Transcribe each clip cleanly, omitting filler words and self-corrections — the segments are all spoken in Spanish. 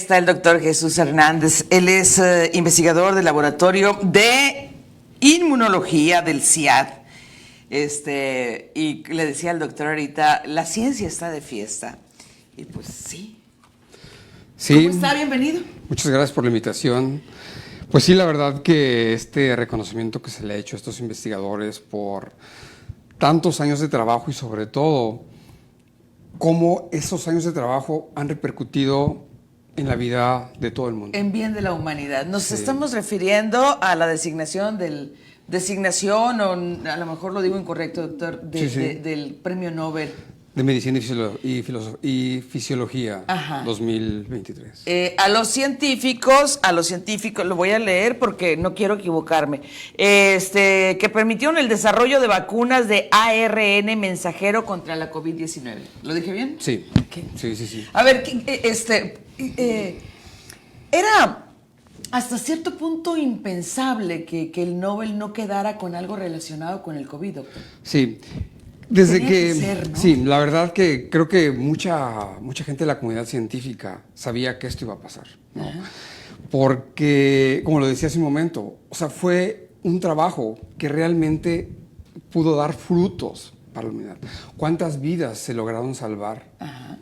está el doctor Jesús Hernández. Él es investigador del laboratorio de inmunología del CIAD. Y le decía al doctor ahorita, la ciencia está de fiesta. Y pues sí. ¿Cómo está? Bienvenido. Muchas gracias por la invitación. Pues sí, la verdad que este reconocimiento que se le ha hecho a estos investigadores por tantos años de trabajo y sobre todo cómo esos años de trabajo han repercutido en la vida de todo el mundo. En bien de la humanidad. Nos estamos refiriendo a la designación, o a lo mejor lo digo incorrecto, doctor, del Premio Nobel. De Medicina y Fisiología, ajá, 2023. A los científicos, lo voy a leer porque no quiero equivocarme, que permitieron el desarrollo de vacunas de ARN mensajero contra la COVID-19. ¿Lo dije bien? Sí. Sí. A ver, era hasta cierto punto impensable que el Nobel no quedara con algo relacionado con el COVID, doctor. Sí. Desde que ser, ¿no? Sí, la verdad que creo que mucha gente de la comunidad científica sabía que esto iba a pasar, ¿no? Porque, como lo decía hace un momento, o sea, fue un trabajo que realmente pudo dar frutos para la humanidad. ¿Cuántas vidas se lograron salvar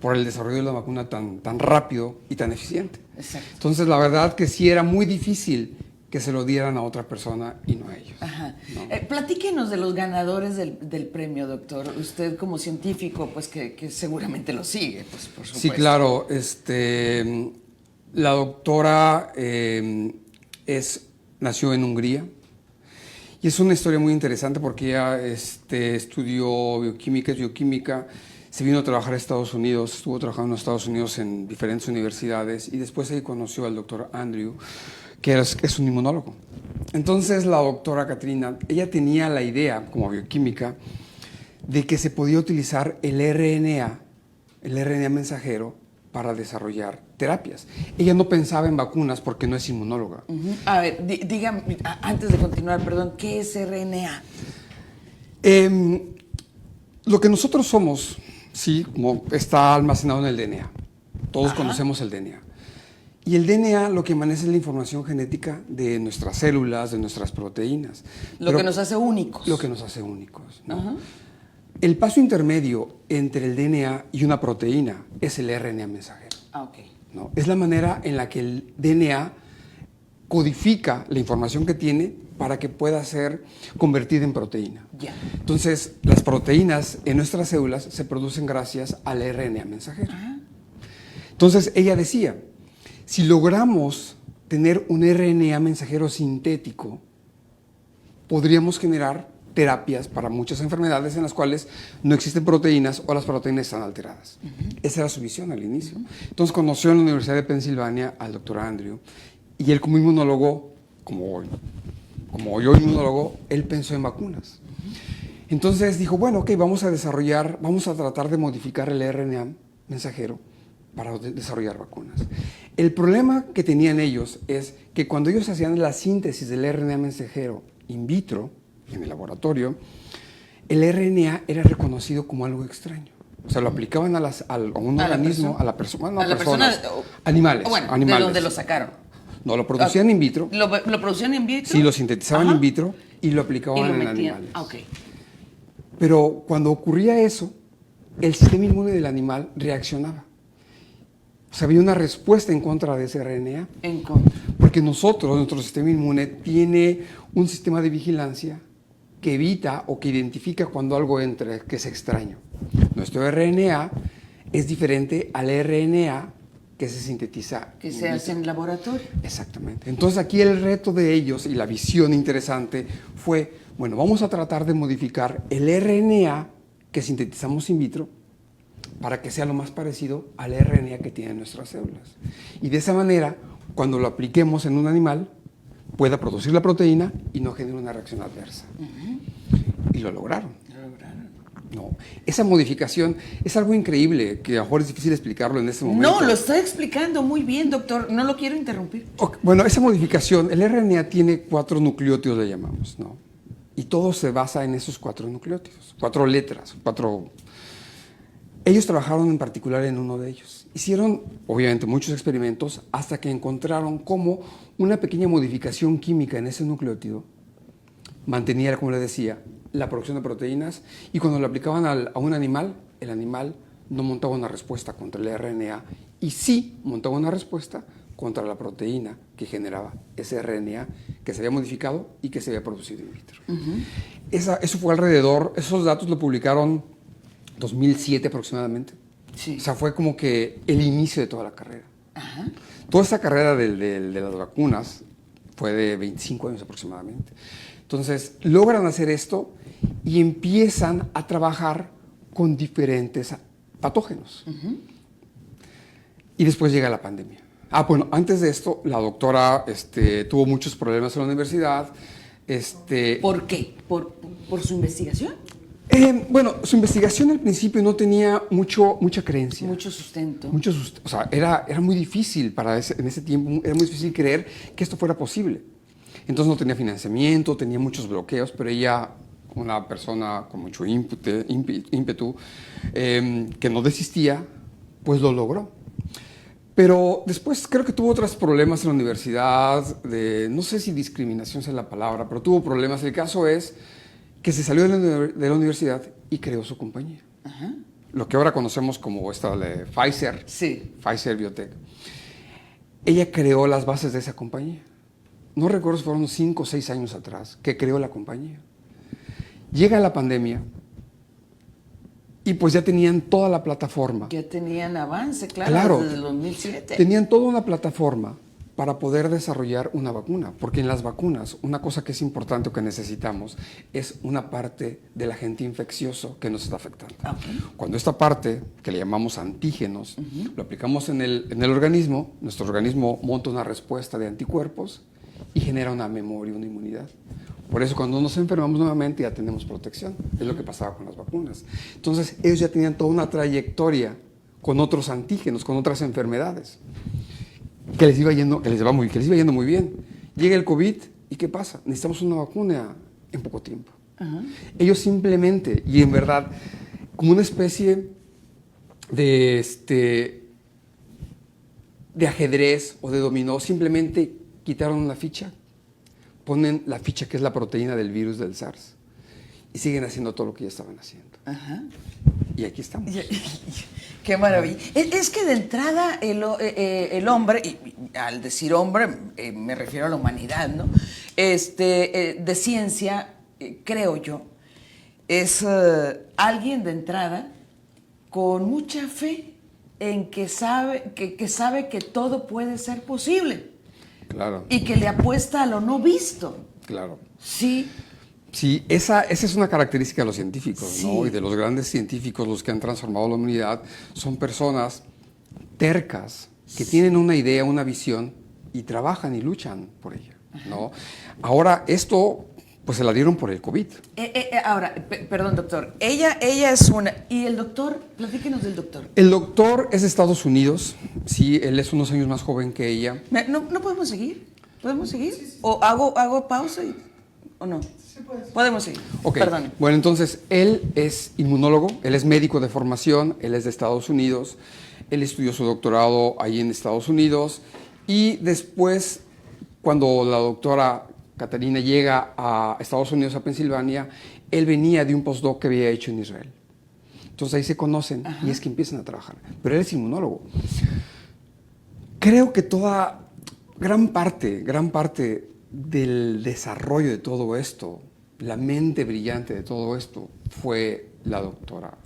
por el desarrollo de la vacuna tan rápido y tan eficiente? Exacto. Entonces, la verdad que sí era muy difícil que se lo dieran a otra persona y no a ellos. Ajá. ¿No? Platíquenos de los ganadores del premio, doctor. Usted como científico, pues que seguramente lo sigue, pues por supuesto. Sí, claro. La doctora nació en Hungría y es una historia muy interesante porque ella estudió bioquímica, se vino a trabajar a Estados Unidos, estuvo trabajando en Estados Unidos en diferentes universidades y después ahí conoció al doctor Andrew, que es un inmunólogo. Entonces la doctora Katrina, ella tenía la idea, como bioquímica, de que se podía utilizar el RNA mensajero, para desarrollar terapias. Ella no pensaba en vacunas porque no es inmunóloga. A ver, dígame, antes de continuar, perdón, ¿qué es RNA? Lo que nosotros somos, sí, como está almacenado en el DNA. Todos conocemos el DNA. Y el DNA lo que maneja es la información genética de nuestras células, de nuestras proteínas. Lo que nos hace únicos. Lo que nos hace únicos, ¿no? El paso intermedio entre el DNA y una proteína es el RNA mensajero. ¿No? Es la manera en la que el DNA codifica la información que tiene para que pueda ser convertida en proteína. Entonces, las proteínas en nuestras células se producen gracias al RNA mensajero. Entonces, ella decía, si logramos tener un RNA mensajero sintético, podríamos generar terapias para muchas enfermedades en las cuales no existen proteínas o las proteínas están alteradas. Esa era su visión al inicio. Entonces conoció en la Universidad de Pensilvania al doctor Andrew y él como inmunólogo, como yo inmunólogo, él pensó en vacunas. Entonces dijo, bueno, ok, vamos a tratar de modificar el RNA mensajero para desarrollar vacunas. El problema que tenían ellos es que cuando ellos hacían la síntesis del RNA mensajero in vitro, en el laboratorio, el RNA era reconocido como algo extraño. O sea, lo aplicaban a un organismo, a la persona, animales. ¿De dónde lo sacaron? No, lo producían in vitro. ¿Lo producían in vitro? Sí, lo sintetizaban in vitro y lo aplicaban en animales. Pero cuando ocurría eso, el sistema inmune del animal reaccionaba. O sea, había una respuesta en contra de ese RNA. En contra. Porque nuestro sistema inmune tiene un sistema de vigilancia que evita o que identifica cuando algo entra, que es extraño. Nuestro RNA es diferente al RNA que se sintetiza. Que se hace en laboratorio. Exactamente. Entonces aquí el reto de ellos y la visión interesante fue, bueno, vamos a tratar de modificar el RNA que sintetizamos in vitro para que sea lo más parecido al RNA que tienen nuestras células. Y de esa manera, cuando lo apliquemos en un animal, pueda producir la proteína y no genere una reacción adversa. Y lo lograron. No, esa modificación es algo increíble, que a lo mejor es difícil explicarlo en este momento. No, lo está explicando muy bien, doctor. No lo quiero interrumpir. Bueno, esa modificación, el RNA tiene 4 nucleótidos, le llamamos, ¿no? Y todo se basa en esos 4 nucleótidos, 4 letras, Ellos trabajaron en particular en uno de ellos. Hicieron, obviamente, muchos experimentos hasta que encontraron cómo una pequeña modificación química en ese nucleótido mantenía, como les decía, la producción de proteínas, y cuando lo aplicaban a un animal, el animal no montaba una respuesta contra el RNA y sí montaba una respuesta contra la proteína que generaba ese RNA que se había modificado y que se había producido in vitro. Eso fue alrededor, esos datos lo publicaron 2007 aproximadamente. Sí. O sea, fue como que el inicio de toda la carrera. Toda esta carrera de las vacunas fue de 25 años aproximadamente. Entonces, logran hacer esto y empiezan a trabajar con diferentes patógenos. Y después llega la pandemia. Bueno, antes de esto, la doctora tuvo muchos problemas en la universidad. ¿Por qué? ¿Por su investigación? Bueno, su investigación al principio no tenía mucha creencia. Mucho sustento. O sea, era muy difícil en ese tiempo, era muy difícil creer que esto fuera posible. Entonces no tenía financiamiento, tenía muchos bloqueos, pero ella, una persona con mucho ímpetu, que no desistía, pues lo logró. Pero después creo que tuvo otros problemas en la universidad, no sé si discriminación es la palabra, pero tuvo problemas. El caso es que se salió de la universidad y creó su compañía. Lo que ahora conocemos como esta de Pfizer, sí. Pfizer Biotech. Ella creó las bases de esa compañía. No recuerdo si fueron 5 o 6 años atrás que creó la compañía. Llega la pandemia y pues ya tenían toda la plataforma. Ya tenían avance, claro, desde el 2007. Tenían toda una plataforma para poder desarrollar una vacuna, porque en las vacunas una cosa que es importante o que necesitamos es una parte del agente infeccioso que nos está afectando. Cuando esta parte, que le llamamos antígenos, lo aplicamos en el organismo, nuestro organismo monta una respuesta de anticuerpos y genera una memoria, una inmunidad. Por eso cuando nos enfermamos nuevamente ya tenemos protección. Es lo que pasaba con las vacunas. Entonces ellos ya tenían toda una trayectoria con otros antígenos, con otras enfermedades, que les iba yendo muy bien. Llega el COVID y ¿qué pasa? Necesitamos una vacuna en poco tiempo. Ellos simplemente, y en verdad, como una especie de ajedrez o de dominó, simplemente quitaron una ficha, ponen la ficha que es la proteína del virus del SARS y siguen haciendo todo lo que ya estaban haciendo. Y aquí estamos. Qué maravilla. Es que de entrada el hombre, y al decir hombre me refiero a la humanidad, ¿no? De ciencia, creo yo, es alguien de entrada con mucha fe en que sabe que todo puede ser posible. Claro. Y que le apuesta a lo no visto. Claro. Sí. Sí, esa es una característica de los científicos, sí. ¿no? Y de los grandes científicos, los que han transformado la humanidad, son personas tercas, que tienen una idea, una visión, y trabajan y luchan por ella, ¿no? Ahora, esto, pues se la dieron por el COVID. Ahora, perdón, doctor, ella es una... ¿Y el doctor? Platíquenos del doctor. El doctor es de Estados Unidos, sí, él es unos años más joven que ella. ¿No podemos seguir? ¿Podemos seguir? Sí. ¿O hago pausa o no? Sí, podemos seguir. Ok, perdón. Bueno, entonces, él es inmunólogo, él es médico de formación, él es de Estados Unidos, él estudió su doctorado ahí en Estados Unidos, y después, cuando la doctora Catarina llega a Estados Unidos, a Pensilvania, él venía de un postdoc que había hecho en Israel. Entonces ahí se conocen y es que empiezan a trabajar. Pero él es inmunólogo. Creo que gran parte del desarrollo de todo esto, la mente brillante de todo esto, fue la doctora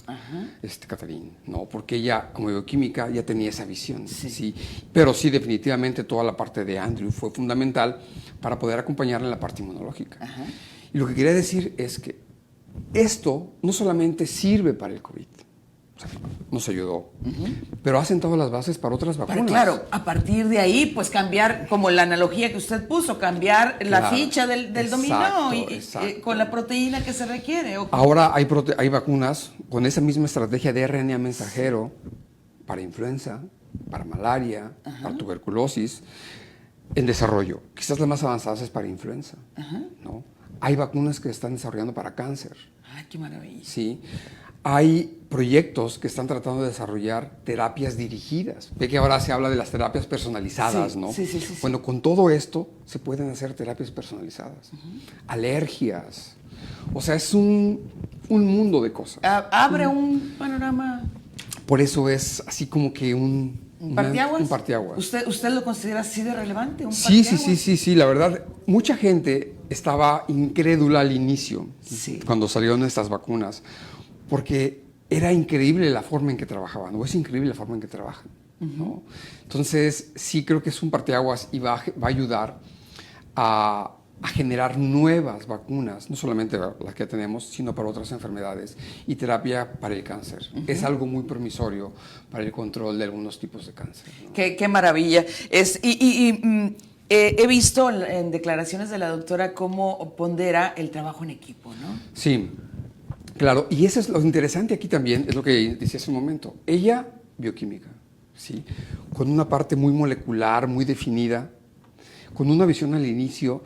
Catarina, ¿no? Porque ella, como bioquímica, ya tenía esa visión. Sí. Pero sí, definitivamente toda la parte de Andrew fue fundamental para poder acompañarla en la parte inmunológica. Y lo que quería decir es que esto no solamente sirve para el COVID, o sea, nos ayudó, pero ha sentado las bases para otras vacunas. Pero claro, a partir de ahí, pues cambiar, como la analogía que usted puso, cambiar la ficha del dominó y con la proteína que se requiere. Ahora hay vacunas con esa misma estrategia de RNA mensajero para influenza, para malaria, para tuberculosis, en desarrollo. Quizás la más avanzada es para influenza, ¿no? Hay vacunas que se están desarrollando para cáncer. ¡Ay, qué maravilla! Sí. Hay proyectos que están tratando de desarrollar terapias dirigidas. Ve que ahora se habla de las terapias personalizadas, Sí, ¿no? sí. Bueno, con todo esto se pueden hacer terapias personalizadas. Alergias. O sea, es un mundo de cosas. Abre un panorama. Por eso es así como que un ¿Parteaguas? Un parteaguas. ¿Usted lo considera así de relevante? Sí. La verdad, mucha gente estaba incrédula al inicio, cuando salieron estas vacunas, porque era increíble la forma en que trabajaban, o es increíble la forma en que trabajan, ¿no? Entonces, sí creo que es un parteaguas y va a ayudar a generar nuevas vacunas, no solamente las que tenemos, sino para otras enfermedades y terapia para el cáncer. Es algo muy promisorio para el control de algunos tipos de cáncer, ¿no? Qué maravilla. He visto en declaraciones de la doctora cómo pondera el trabajo en equipo, ¿no? Sí, claro. Y eso es lo interesante aquí también, es lo que decía hace un momento. Ella, bioquímica, ¿sí? Con una parte muy molecular, muy definida, con una visión al inicio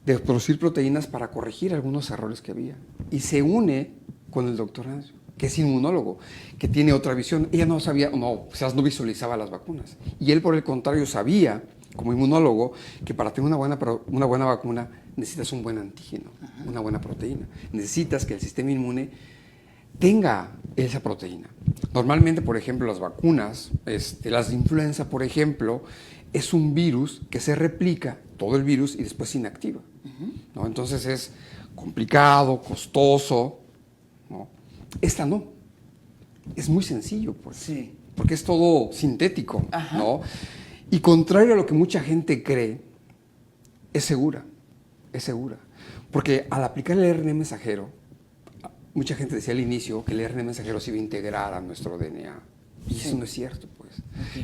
de producir proteínas para corregir algunos errores que había. Y se une con el doctor Ancio, que es inmunólogo, que tiene otra visión. Ella no sabía, no visualizaba las vacunas. Y él, por el contrario, sabía, como inmunólogo, que para tener una buena vacuna necesitas un buen antígeno, una buena proteína. Necesitas que el sistema inmune tenga esa proteína. Normalmente, por ejemplo, las vacunas, las de influenza, por ejemplo, es un virus que se replica, todo el virus, y después se inactiva, ¿no? Entonces es complicado, costoso, ¿no? Esta no. Es muy sencillo, pues. Sí. Porque es todo sintético, ¿no? Y contrario a lo que mucha gente cree, es segura. Porque al aplicar el ARN mensajero, mucha gente decía al inicio que el ARN mensajero se iba a integrar a nuestro DNA. Y eso no es cierto, pues.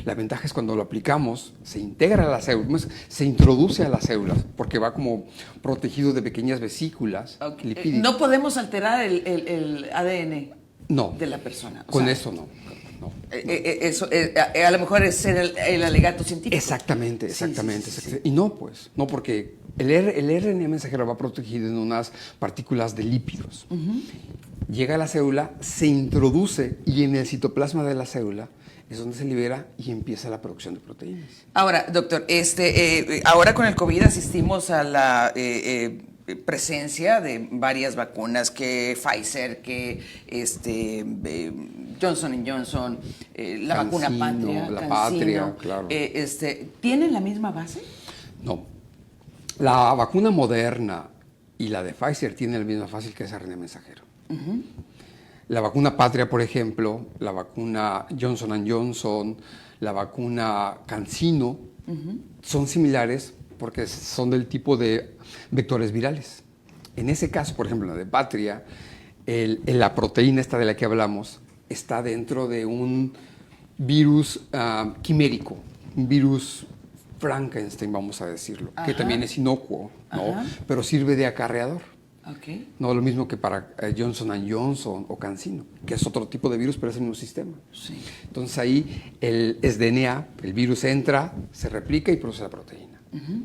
La ventaja es cuando lo aplicamos, se integra a las células, se introduce a las células, porque va como protegido de pequeñas vesículas lipídicas. No podemos alterar el ADN de la persona. Con eso no. Eso, a lo mejor es el alegato científico. Exactamente. Sí. Y no, pues, no, porque el RNA mensajero va protegido en unas partículas de lípidos. Llega a la célula, se introduce y en el citoplasma de la célula es donde se libera y empieza la producción de proteínas. Ahora, doctor, ahora con el COVID asistimos a la presencia de varias vacunas, que Pfizer, que Johnson & Johnson, la vacuna Patria, la CanSino, Patria, claro. ¿Tienen la misma base? No. La vacuna Moderna y la de Pfizer tienen la misma fase que es RNA mensajero. La vacuna Patria, por ejemplo, la vacuna Johnson & Johnson, la vacuna CanSino, son similares porque son del tipo de vectores virales. En ese caso, por ejemplo, la de Patria, la proteína esta de la que hablamos está dentro de un virus quimérico, un virus Frankenstein, vamos a decirlo, que también es inocuo, ¿no? Pero sirve de acarreador. No lo mismo que para Johnson & Johnson o CanSino, que es otro tipo de virus, pero es el mismo sistema. Sí. Entonces ahí es DNA, el virus entra, se replica y produce la proteína.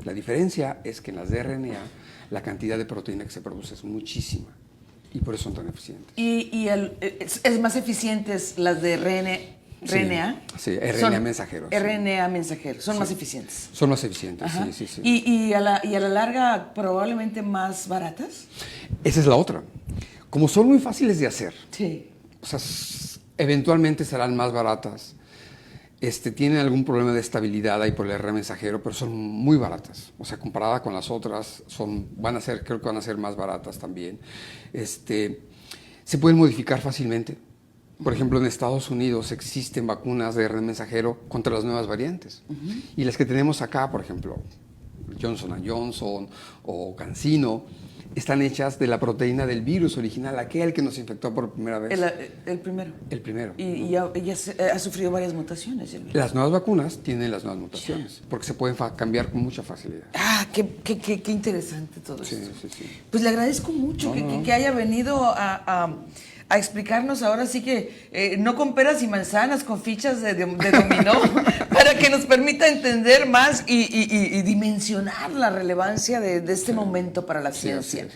La diferencia es que en las de RNA la cantidad de proteína que se produce es muchísima y por eso son tan eficientes. ¿Es más eficientes las de RNA? Sí, RNA mensajero. RNA mensajero, son más eficientes. Son más eficientes, sí. ¿Y a la larga probablemente más baratas? Esa es la otra. Como son muy fáciles de hacer, o sea, eventualmente serán más baratas. Tienen algún problema de estabilidad ahí por el RNA mensajero, pero son muy baratas. O sea, comparada con las otras, creo que van a ser más baratas también. Se pueden modificar fácilmente. Por ejemplo, en Estados Unidos existen vacunas de RNA mensajero contra las nuevas variantes. Y las que tenemos acá, por ejemplo, Johnson & Johnson o CanSino, están hechas de la proteína del virus original, aquel que nos infectó por primera vez. El primero. El primero. Y ya ha sufrido varias mutaciones. Las nuevas vacunas tienen las nuevas mutaciones, porque se pueden cambiar con mucha facilidad. Qué interesante todo esto. Sí. Pues le agradezco mucho que haya venido a a explicarnos ahora sí que no con peras y manzanas, con fichas de dominó, para que nos permita entender más y dimensionar la relevancia de este momento para la ciencia.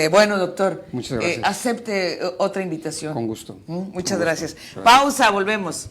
Bueno, doctor, muchas gracias. acepte otra invitación. Con gusto. Muchas gracias. Pausa, volvemos.